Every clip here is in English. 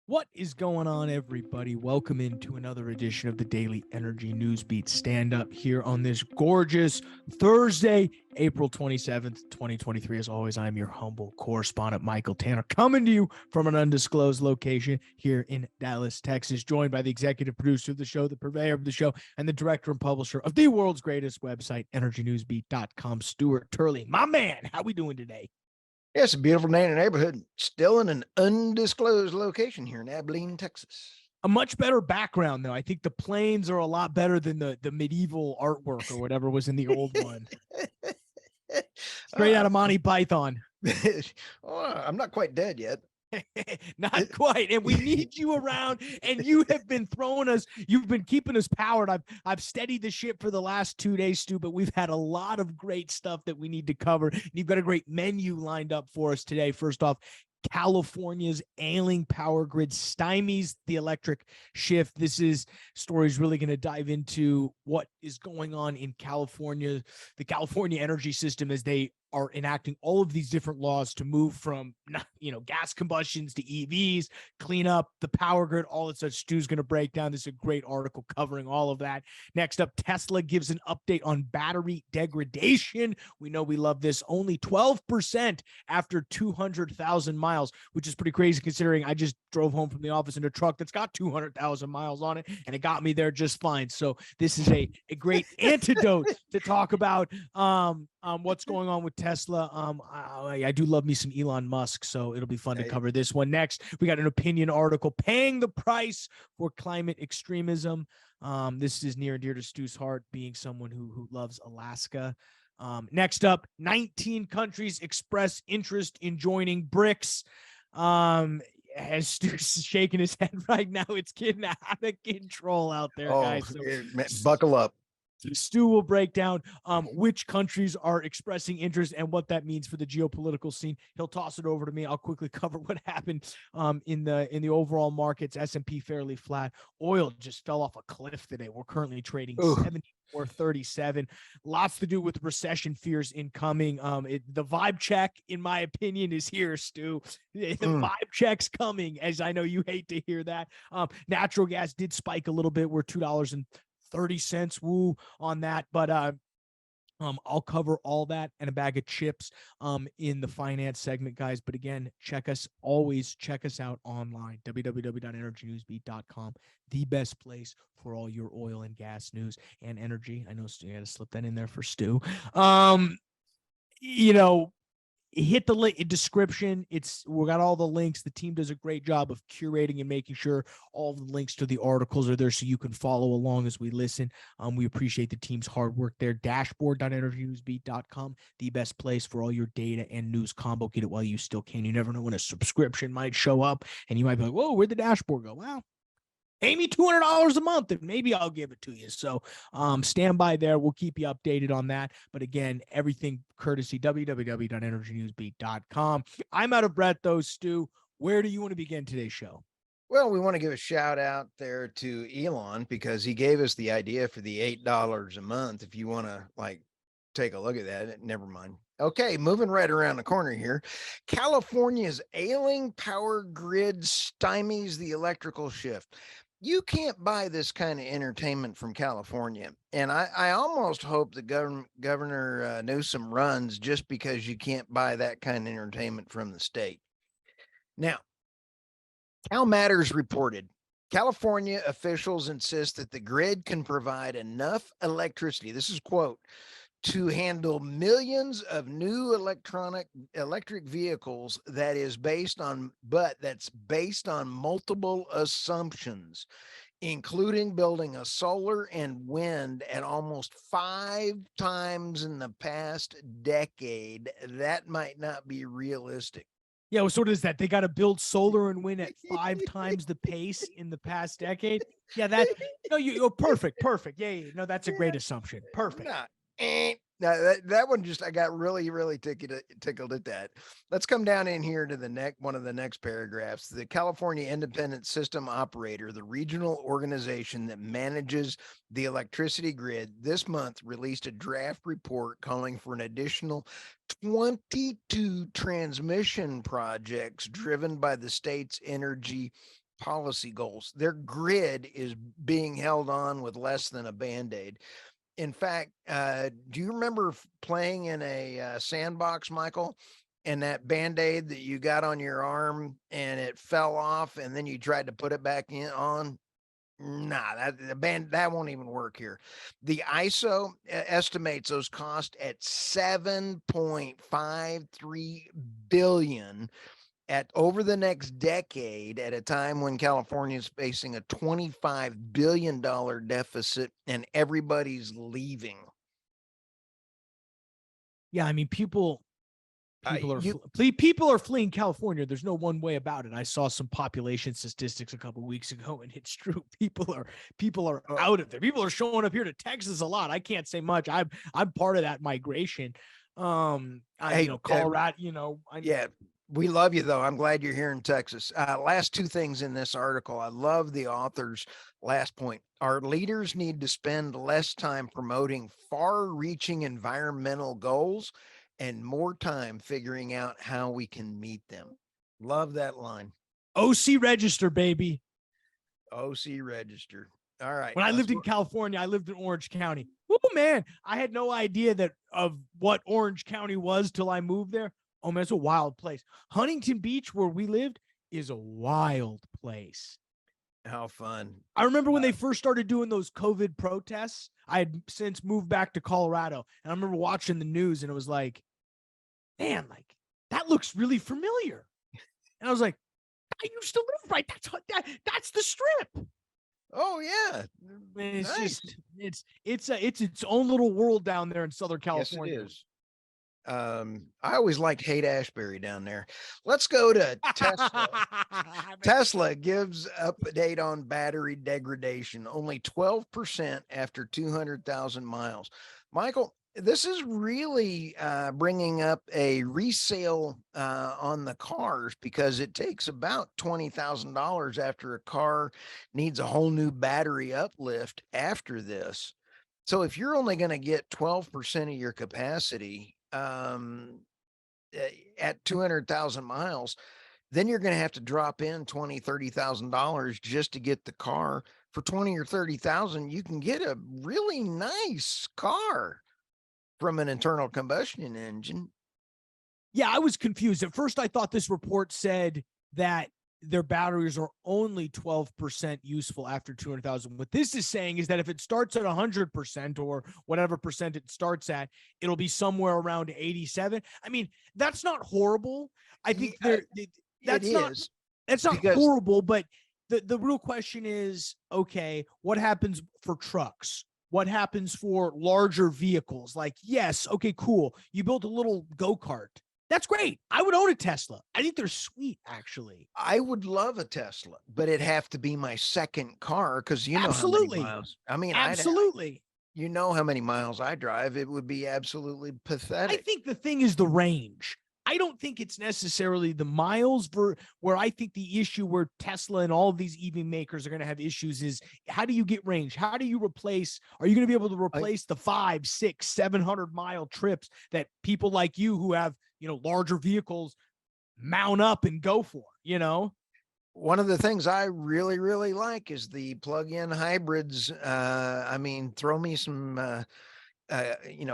What is going on, everybody? Welcome into another edition of the Daily Energy News Beat Stand Up here on this gorgeous Thursday, April 27th, 2023. As always, I'm your humble correspondent, Michael Tanner, coming to you from an undisclosed location here in Dallas, Texas, joined by the executive producer of the show, the purveyor of the show, and the director and publisher of the world's greatest website, energynewsbeat.com, Stuart Turley. My man, how we doing today? Yeah, it's a beautiful day in the neighborhood. Still in an undisclosed location here in Abilene, Texas. A much better background, though. I think the planes are a lot better than the medieval artwork or whatever was in the old one. Straight out of Monty Python. I'm not quite dead yet. Not quite. And we need you around, and you have been throwing us, you've been keeping us powered. I've steadied the ship for the last 2 days, Stu, but we've had a lot of great stuff that we need to cover. And you've got a great menu lined up for us today. First off, California's ailing power grid stymies the electric shift. This story is really going to dive into what is going on in California, the California energy system, as they are enacting all of these different laws to move from, gas combustions to EVs, clean up the power grid, all that such. Stu's going to break down. This is a great article covering all of that. Next up, Tesla gives an update on battery degradation. We know we love this. Only 12% after 200,000 miles, which is pretty crazy considering I just drove home from the office in a truck that's got 200,000 miles on it, and it got me there just fine. So this is a great antidote to talk about what's going on with Tesla. I do love me some Elon Musk, so it'll be fun to cover this one. Next, we got an opinion article, Paying the Price for Climate Extremism. This is near and dear to Stu's heart, being someone who loves Alaska. Next up, 19 countries express interest in joining BRICS. As Stu's shaking his head right now, it's getting out of control out there, guys. So, buckle up. Stu will break down which countries are expressing interest and what that means for the geopolitical scene. He'll toss it over to me. I'll quickly cover what happened in the overall markets. S&P fairly flat. Oil just fell off a cliff today. We're currently trading 74.37. Lots to do with recession fears incoming. The vibe check, in my opinion, is here, Stu. The vibe check's coming, as I know you hate to hear that. Natural gas did spike a little bit. We're $2.30 woo on that, but I'll cover all that and a bag of chips in the finance segment, guys. But again, always check us out online, www.energynewsbeat.com, the best place for all your oil and gas news and energy. I know you got to slip that in there for Stu. Hit the link description. We got all the links. The team does a great job of curating and making sure all the links to the articles are there so you can follow along as we listen. We appreciate the team's hard work there. Dashboard.energynewsbeat.com, the best place for all your data and news combo. Get it while you still can. You never know when a subscription might show up and you might be like, whoa, where'd the dashboard go? Well, pay me $200 a month and maybe I'll give it to you. So stand by there. We'll keep you updated on that. But again, everything courtesy www.energynewsbeat.com. I'm out of breath though, Stu. Where do you want to begin today's show? Well, we want to give a shout out there to Elon because he gave us the idea for the $8 a month. If you want to take a look at that, never mind. Okay, moving right around the corner here. California's ailing power grid stymies the electrical shift. You can't buy this kind of entertainment from California. And I almost hope that Governor Newsom runs just because you can't buy that kind of entertainment from the state. Now, Cal Matters reported, California officials insist that the grid can provide enough electricity, this is quote, to handle millions of new electric vehicles that's based on multiple assumptions, including building a solar and wind at almost 5 times in the past decade. That might not be realistic. Yeah, well, so what is that? They got to build solar and wind at 5 times the pace in the past decade. Yeah, you're perfect. Yeah, no, that's a great assumption. Perfect. Now that one just, I got really, really tickled at that. Let's come down in here to one of the next paragraphs. The California Independent System Operator, the regional organization that manages the electricity grid, this month released a draft report calling for an additional 22 transmission projects driven by the state's energy policy goals. Their grid is being held on with less than a Band-Aid. In fact, do you remember playing in a sandbox, Michael? And that Band-Aid that you got on your arm and it fell off and then you tried to put it back on? Nah, that won't even work here. The ISO estimates those cost at 7.53 billion at over the next decade, at a time when California is facing a $25 billion deficit and everybody's leaving. Yeah, I mean, people You- people are fleeing California. There's no one way about it. I saw some population statistics a couple weeks ago, and it's true. People are out of there. People are showing up here to Texas a lot. I can't say much. I'm part of that migration. Hey, Colorado. Yeah, we love you though. I'm glad you're here in Texas. Last two things in this article. I love the author's last point. Our leaders need to spend less time promoting far-reaching environmental goals and more time figuring out how we can meet them. Love that line. OC register, baby. OC register. All right. When I lived in California, I lived in Orange County. Oh man, I had no idea of what Orange County was till I moved there. Oh man, it's a wild place. Huntington Beach, where we lived, is a wild place. How fun. I remember when they first started doing those COVID protests. I had since moved back to Colorado, and I remember watching the news, and it was like, man, like that looks really familiar. And I was like, I used to live right. That's the Strip. Oh yeah, it's nice. Just it's its own little world down there in Southern California. Yes, it is. I always liked Haight-Ashbury down there. Let's go to Tesla. Tesla gives update on battery degradation, only 12% after 200,000 miles. Michael, this is really bringing up a resale on the cars, because it takes about $20,000 after a car needs a whole new battery uplift after this. So if you're only going to get 12% of your capacity at 200,000 miles, then you're going to have to drop in $20,000-$30,000 just to get the car. For 20 or 30,000, you can get a really nice car from an internal combustion engine. Yeah, I was confused. At first, I thought this report said that their batteries are only 12% useful after 200,000. What this is saying is that if it starts at 100% or whatever percent it starts at, it'll be somewhere around 87. I mean, that's not horrible. I think that's not horrible, but the real question is, okay, what happens for trucks? What happens for larger vehicles? Like, yes, okay, cool. You built a little go-kart. That's great. I would own a Tesla. I think they're sweet, actually. I would love a Tesla, but it'd have to be my second car, because you know how many miles. I mean, absolutely. You know how many miles I drive. It would be absolutely pathetic. I think the thing is the range. I don't think it's necessarily the miles where I think the issue where Tesla and all of these EV makers are going to have issues is, how do you get range? How do you replace? Are you going to be able to replace the 500, 600, 700 mile trips that people like you who have, larger vehicles mount up and go for, One of the things I really, really like is the plug-in hybrids. I mean, throw me some,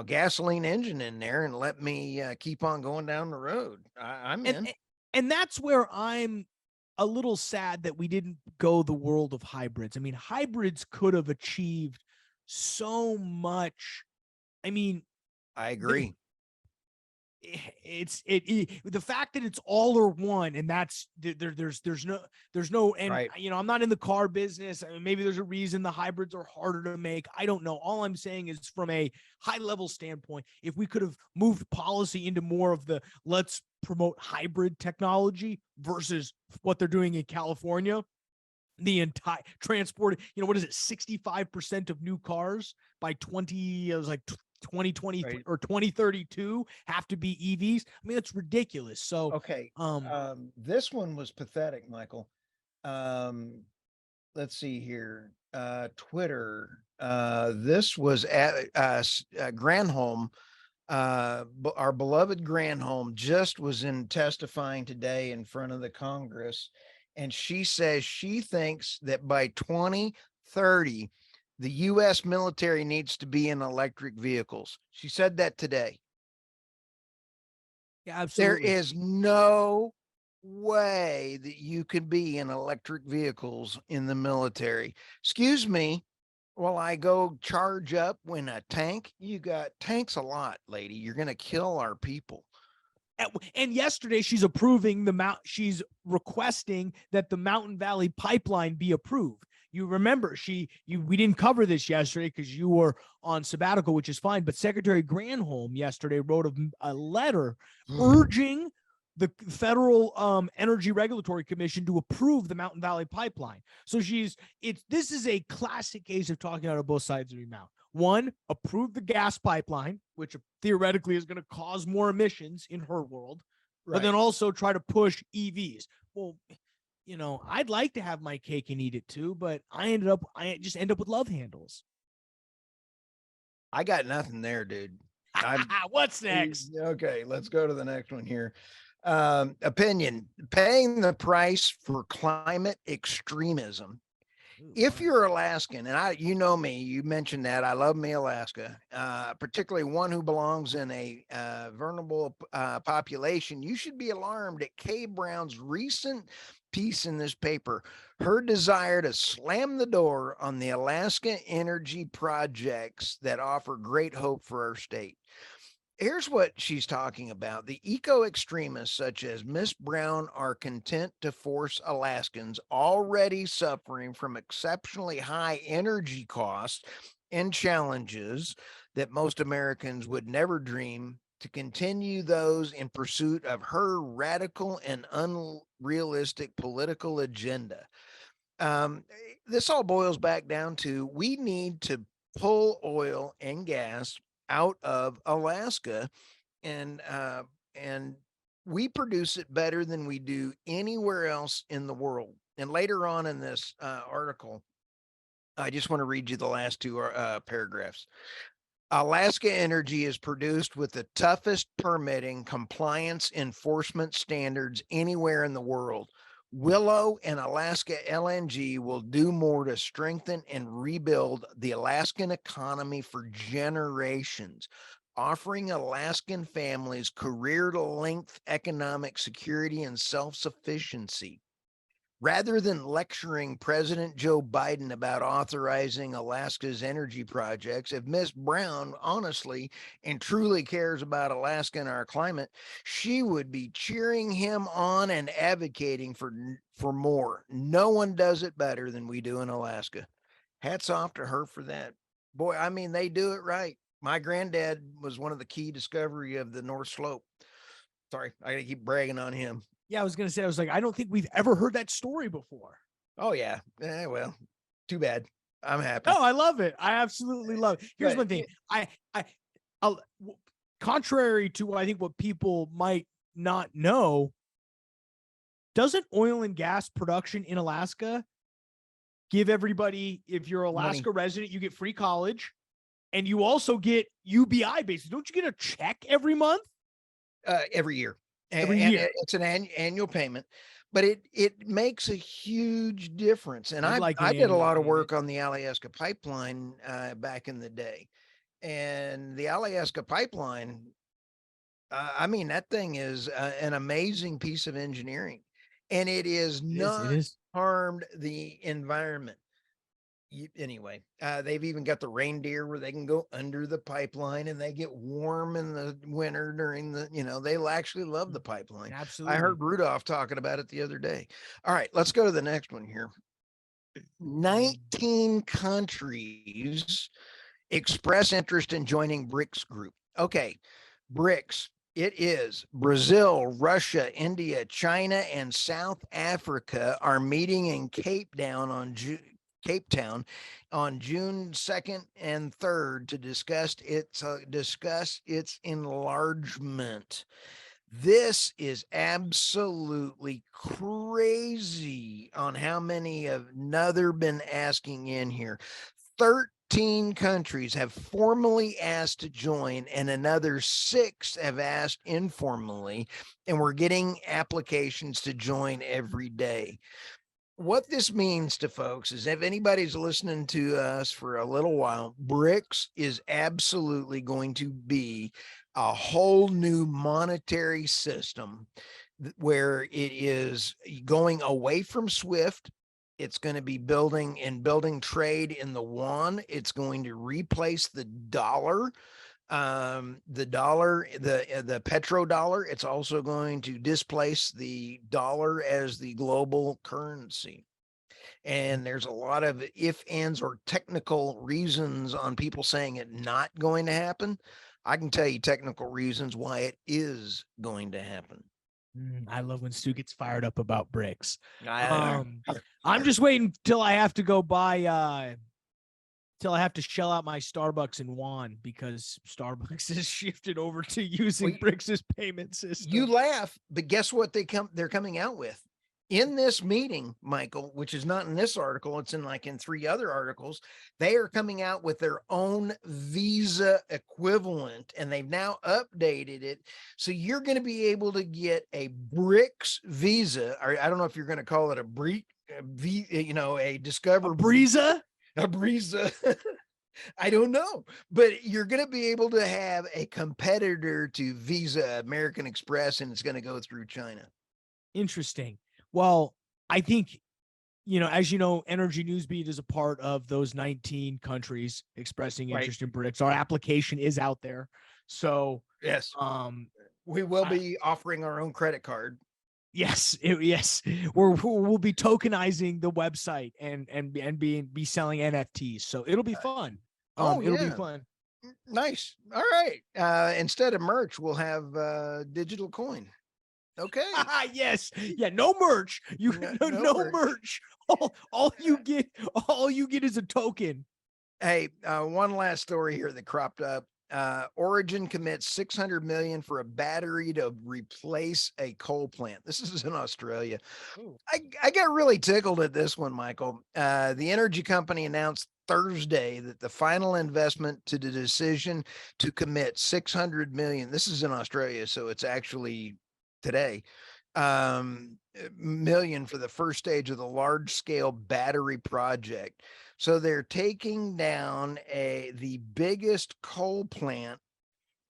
gasoline engine in there and let me keep on going down the road. I'm in. And that's where I'm a little sad that we didn't go the world of hybrids. I mean, hybrids could have achieved so much. I mean, I agree. The fact that it's all or one, and that's there's no, and right. I'm not in the car business. I mean, maybe there's a reason the hybrids are harder to make. I don't know. All I'm saying is, from a high level standpoint, if we could have moved policy into more of the let's promote hybrid technology versus what they're doing in California, the entire transport, what is it? 65% of new cars by 2020 right. or 2032 have to be EVs. I mean, that's ridiculous. So, okay. This one was pathetic, Michael. Let's see here. Twitter. This was at Granholm. Our beloved Granholm just was in testifying today in front of the Congress. And she says she thinks that by 2030, the U.S. military needs to be in electric vehicles. She said that today. Yeah, There absolutely. is no way that you could be in electric vehicles in the military. Excuse me, while I go charge up when a tank, you got tanks a lot, lady. You're going to kill our people. And yesterday she's approving she's requesting that the Mountain Valley pipeline be approved. You remember we didn't cover this yesterday because you were on sabbatical, which is fine. But Secretary Granholm yesterday wrote a letter urging the Federal Energy Regulatory Commission to approve the Mountain Valley pipeline. So this is a classic case of talking out of both sides of your mouth. One, approve the gas pipeline, which theoretically is going to cause more emissions in her world, but then also try to push EVs. Well, I'd like to have my cake and eat it too, but I just end up with love handles. I got nothing there, dude. What's next? Okay, let's go to the next one here. Opinion: paying the price for climate extremism. If you're Alaskan, and you know me, you mentioned that I love me Alaska, particularly one who belongs in a vulnerable population, you should be alarmed at Kay Brown's recent piece in this paper. Her desire to slam the door on the Alaska energy projects that offer great hope for our state. Here's what she's talking about. The eco-extremists such as Miss Brown are content to force Alaskans already suffering from exceptionally high energy costs and challenges that most Americans would never dream to continue those in pursuit of her radical and unrealistic political agenda. This all boils back down to we need to pull oil and gas out of Alaska, and we produce it better than we do anywhere else in the world. And later on in this article, I just want to read you the last two paragraphs. Alaska Energy is produced with the toughest permitting compliance enforcement standards anywhere in the world. Willow and Alaska LNG will do more to strengthen and rebuild the Alaskan economy for generations, offering Alaskan families career-length economic security and self-sufficiency. Rather than lecturing President Joe Biden about authorizing Alaska's energy projects, if Ms. Brown honestly and truly cares about Alaska and our climate, she would be cheering him on and advocating for more. No one does it better than we do in Alaska. Hats off to her for that. Boy, I mean, they do it right. My granddad was one of the key discovery of the North Slope. Sorry, I gotta keep bragging on him. Yeah, I was going to say, I don't think we've ever heard that story before. Oh, yeah. Well, too bad. I'm happy. Oh, I love it. I absolutely love it. Here's one thing. Contrary to, I think, what people might not know, doesn't oil and gas production in Alaska give everybody, if you're Alaska resident, you get free college and you also get UBI basis. Don't you get a check every month? Every year. Every year. It's an annual payment, but it makes a huge difference. And I did a lot of work on the Alaska pipeline back in the day, and the Alaska pipeline, I mean, that thing is an amazing piece of engineering, and it is not harmed the environment. Anyway, they've even got the reindeer where they can go under the pipeline and they get warm in the winter during they'll actually love the pipeline. Absolutely. I heard Rudolph talking about it the other day. All right, let's go to the next one here. 19 countries express interest in joining BRICS group. Okay, BRICS. It is Brazil, Russia, India, China, and South Africa are meeting in Cape Town on June 2nd and 3rd to discuss its enlargement. This is absolutely crazy on how many have another been asking in here. 13 13 countries have formally asked to join, and another 6 have asked informally, and we're getting applications to join every day. What this means to folks is, if anybody's listening to us for a little while, BRICS is absolutely going to be a whole new monetary system where it is going away from SWIFT. It's going to be building trade in the yuan. It's going to replace the dollar, the petrodollar. It's also going to displace the dollar as the global currency. And there's a lot of if, ands, or technical reasons on people saying it not going to happen. I can tell you technical reasons why it is going to happen. I love when Stu gets fired up about BRICS. I'm just waiting till I have to go buy till I have to shell out my Starbucks in yuan, because Starbucks has shifted over to using BRICS' payment system. You laugh, but guess what they're coming out with? In this meeting, Michael, which is not in this article, it's in 3 other articles, they are coming out with their own Visa equivalent, and they've now updated it. So you're going to be able to get a BRICS Visa, or I don't know if you're going to call it a a Discover Breeza? A Breeza. I don't know, but you're going to be able to have a competitor to Visa, American Express, and it's going to go through China. Interesting. Well, I think, as you know, Energy Newsbeat is a part of those 19 countries expressing interest in BRICS. Our application is out there. So yes, we will be offering our own credit card. Yes, we'll be tokenizing the website and be selling NFTs. So it'll be fun. It'll be fun. Nice. All right. Instead of merch, we'll have digital coin. Okay. Yes. Yeah. No merch. No merch. All you get is a token. Hey, one last story here that cropped up. Origin commits $600 million for a battery to replace a coal plant. This is in Australia. I got really tickled at this one, Michael. The energy company announced Thursday that the final investment to the decision to commit $600 million. This is in Australia, so it's actually today. Million for the first stage of the large scale battery project. So they're taking down the biggest coal plant.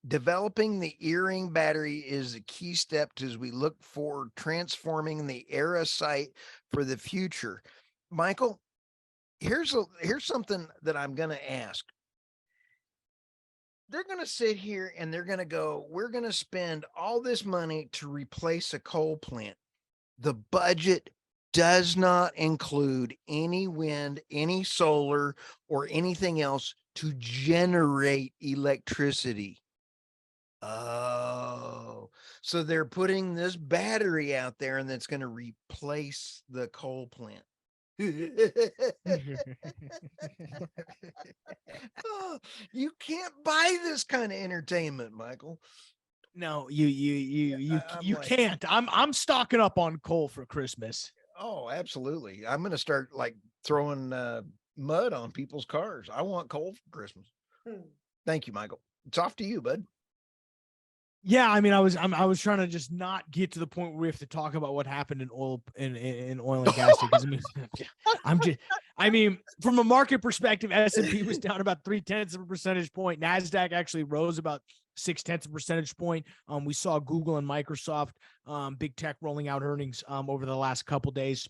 Developing the earring battery is a key step as we look for transforming the Era site for the future. Michael, here's something that I'm going to ask. They're going to sit here and they're going to go, we're going to spend all this money to replace a coal plant. The budget does not include any wind, any solar, or anything else to generate electricity. Oh, so they're putting this battery out there and that's going to replace the coal plant. Oh, you can't buy this kind of entertainment, Michael. No, you can't. I'm stocking up on coal for Christmas. Oh, absolutely. I'm going to start throwing mud on people's cars. I want coal for Christmas. Thank you, Michael. It's off to you, bud. Yeah, I mean, I was trying to just not get to the point where we have to talk about what happened in oil and gas, because I mean, from a market perspective, S&P was down about 0.3 of a percentage point. NASDAQ actually rose about 0.6 of a percentage point. We saw Google and Microsoft, big tech, rolling out earnings over the last couple days.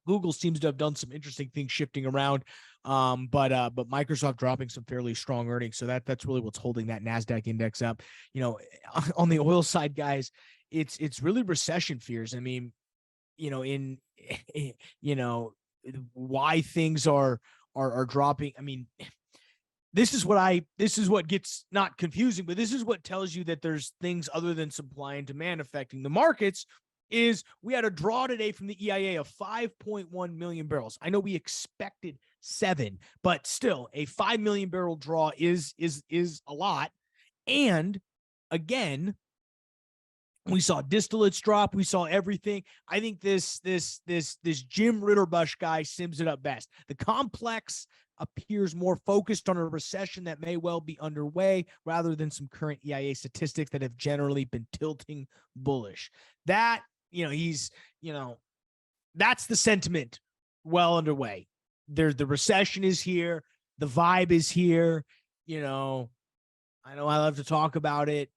Google seems to have done some interesting things shifting around, but Microsoft dropping some fairly strong earnings. So that's really what's holding that NASDAQ index up. On the oil side, guys, it's really recession fears. I mean, why things are dropping. I mean, this is what gets not confusing, but this is what tells you that there's things other than supply and demand affecting the markets. Is we had a draw today from the EIA of 5.1 million barrels. I know we expected 7, but still a 5 million barrel draw is a lot. And again, we saw distillates drop. We saw everything. I think this Jim Ritterbush guy sims it up best. The complex appears more focused on a recession that may well be underway rather than some current EIA statistics that have generally been tilting bullish. That, that's the sentiment well underway. The recession is here. The vibe is here. I know I love to talk about it.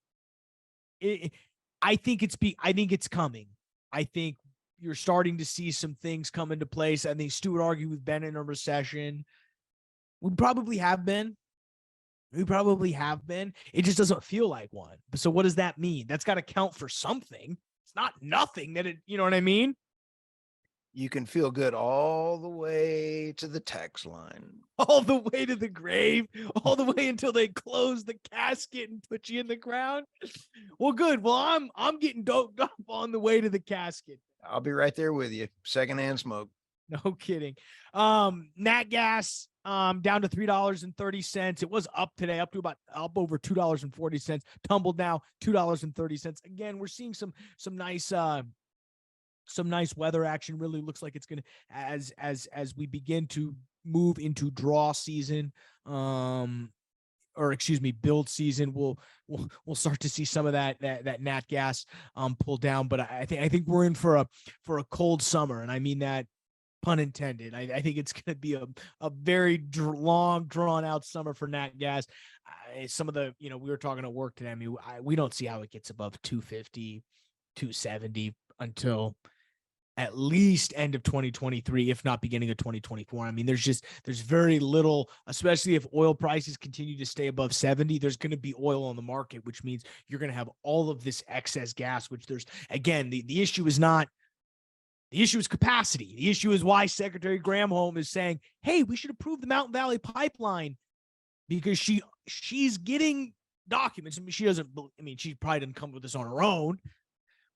I think it's coming. I think you're starting to see some things come into place. I think Stu would argue we've been in a recession. We probably have been. It just doesn't feel like one. So what does that mean? That's got to count for something. It's not nothing that you know what I mean? You can feel good all the way to the tax line. All the way to the grave, all the way until they close the casket and put you in the ground. Well, good. Well, I'm getting doped up on the way to the casket. I'll be right there with you. Secondhand smoke. No kidding. Nat gas down to $3.30. It was up today, up over $2.40. Tumbled now $2.30. Again, we're seeing some nice weather action. Really looks like it's gonna as we begin to move into draw season, build season. We'll start to see some of that nat gas pull down. But I think we're in for a cold summer, and I mean that pun intended. I think it's going to be a very long, drawn out summer for nat gas. Some of the, we were talking at work today. I mean, we don't see how it gets above 250, 270 until at least end of 2023, if not beginning of 2024. I mean, there's very little, especially if oil prices continue to stay above 70, there's going to be oil on the market, which means you're going to have all of this excess gas, which there's, again, the issue is not, the issue is capacity. The issue is why Secretary Granholm is saying, hey, we should approve the Mountain Valley Pipeline, because she's getting documents. I mean, she probably didn't come with this on her own,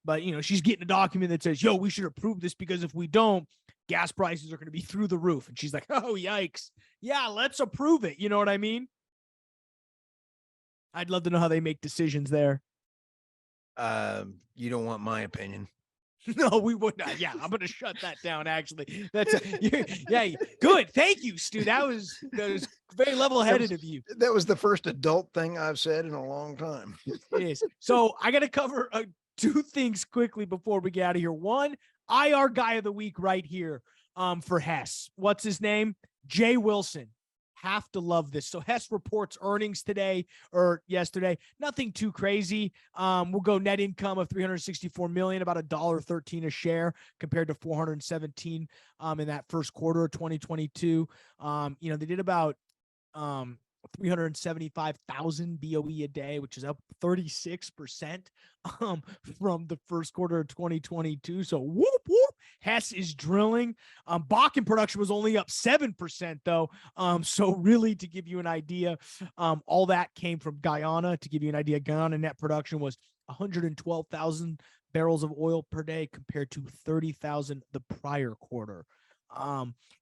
but, she's getting a document that says, we should approve this because if we don't, gas prices are going to be through the roof. And she's like, oh, yikes. Yeah, let's approve it. You know what I mean? I'd love to know how they make decisions there. You don't want my opinion. No, we would not. Yeah, I'm going to shut that down, actually. Good. Thank you, Stu. That was very level-headed of you. That was the first adult thing I've said in a long time. It is. So I got to cover two things quickly before we get out of here. One, IR guy of the week right here for Hess. What's his name? Jay Wilson. Have to love this. So Hess reports earnings today or yesterday. Nothing too crazy. We'll go net income of $364 million, about $1.13 a share compared to $417 in that first quarter of 2022. They did about 375,000 BOE a day, which is up 36% from the first quarter of 2022. So whoop, whoop. Hess is drilling. Bakken production was only up 7% though. So really, to give you an idea, all that came from Guyana. To give you an idea, Guyana net production was 112,000 barrels of oil per day compared to 30,000 the prior quarter.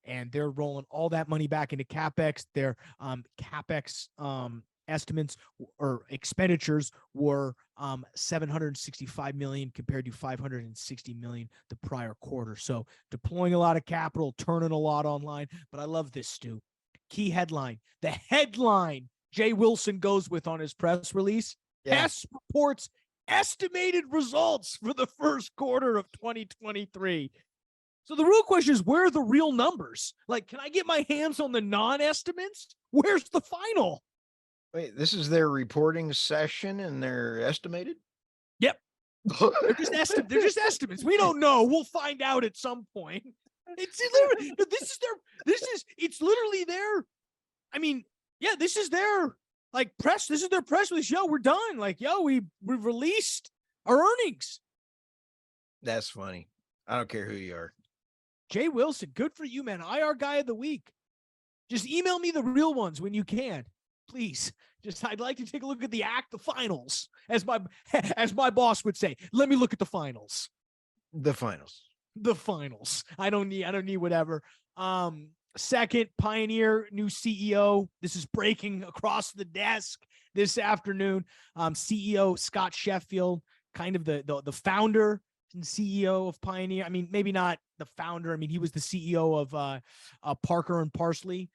And they're rolling all that money back into CapEx. Their CapEx estimates or expenditures were $765 million compared to $560 million the prior quarter. So deploying a lot of capital, turning a lot online. But I love this, Stu. Key headline. The headline Jay Wilson goes with on his press release. Hess reports estimated results for the first quarter of 2023. So the real question is, where are the real numbers? Like, can I get my hands on the non-estimates? Where's the final? Wait, this is their reporting session and they're estimated? Yep. They're just estimates. We don't know. We'll find out at some point. It's literally their, I mean, yeah, this is their press. This is their press release. Yo, we're done. We've released our earnings. That's funny. I don't care who you are. Jay Wilson, good for you, man. IR guy of the week. Just email me the real ones when you can, please. I'd like to take a look at the finals, as my boss would say. Let me look at the finals. The finals. I don't need whatever. Second, Pioneer, new CEO. This is breaking across the desk this afternoon. CEO Scott Sheffield, kind of the founder and CEO of Pioneer. I mean, maybe not the founder. I mean, he was the CEO of Parker and Parsley.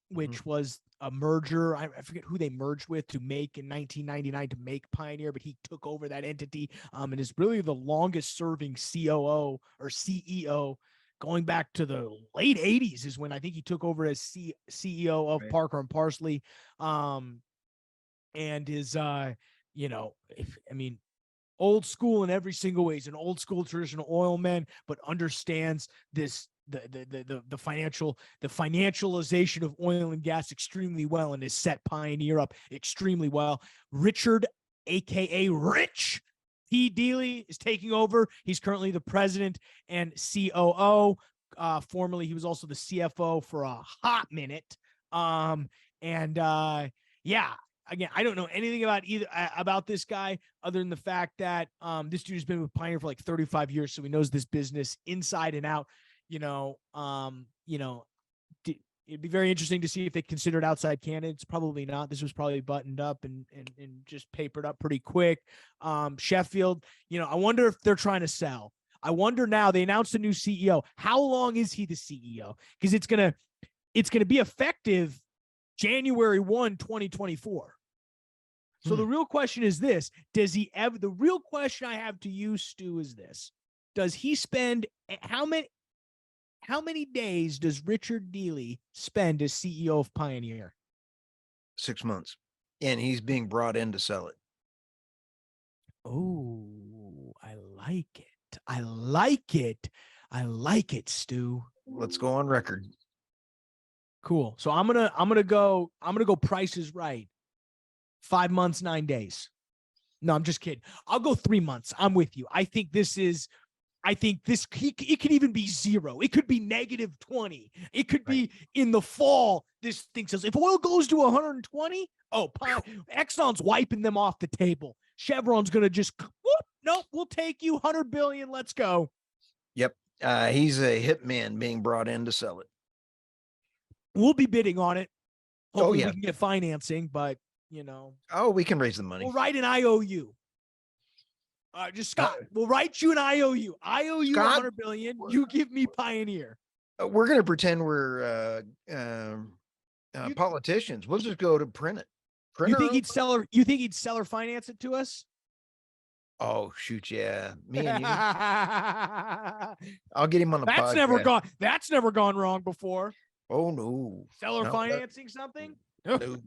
which was a merger. I forget who they merged with to make in 1999 to make Pioneer, but he took over that entity and is really the longest serving COO or CEO going back to the late 80s is when I think he took over as CEO of Parker and Parsley. And is, old school in every single way. He's an old school traditional oil man, but understands this the financialization of oil and gas extremely well and has set Pioneer up extremely well. Richard, aka Rich P. Dealey, is taking over. He's currently the president and COO. Formerly, he was also the CFO for a hot minute. Again, I don't know anything about this guy other than the fact that this dude has been with Pioneer for like 35 years, so he knows this business inside and out. It'd be very interesting to see if they considered outside candidates. Probably not. This was probably buttoned up and just papered up pretty quick. Sheffield, I wonder if they're trying to sell. I wonder now. They announced a new CEO. How long is he the CEO? Because it's gonna be effective January 1, 2024. So the real question is this: does he ever? The real question I have to you, Stu, is this: does he spend how many days does Richard Dealey spend as CEO of Pioneer? 6 months, and he's being brought in to sell it. Oh, I like it. I like it. I like it, Stu. Let's go on record. Cool. So I'm gonna go Price is Right. 5 months, 9 days. No, I'm just kidding. I'll go 3 months. I'm with you. I think it could even be 0. It could be -20. It could be in the fall. This thing says if oil goes to 120, Exxon's wiping them off the table. Chevron's gonna just nope, we'll take you 100 billion. Let's go. Yep. He's a hitman being brought in to sell it. We'll be bidding on it. Hopefully we can get financing, but we can raise the money. We'll write an IOU. Just Scott, we'll write you an IOU. IOU 100 billion. You give me Pioneer. We're going to pretend we're politicians. We'll just go to print it. You think he'd seller finance it to us? Oh shoot, yeah. Me and you. I'll get him on the podcast. That's never gone wrong before. Oh no. Seller financing something? No.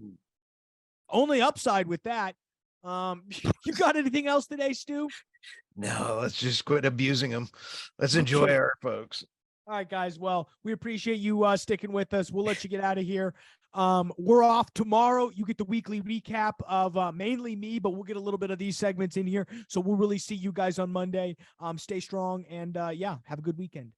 Only upside with that. You got anything else today, Stu? No, let's just quit abusing them. Let's enjoy our folks. All right, guys. Well, we appreciate you sticking with us. We'll let you get out of here. We're off tomorrow. You get the weekly recap of mainly me, but we'll get a little bit of these segments in here. So we'll really see you guys on Monday. Stay strong and have a good weekend.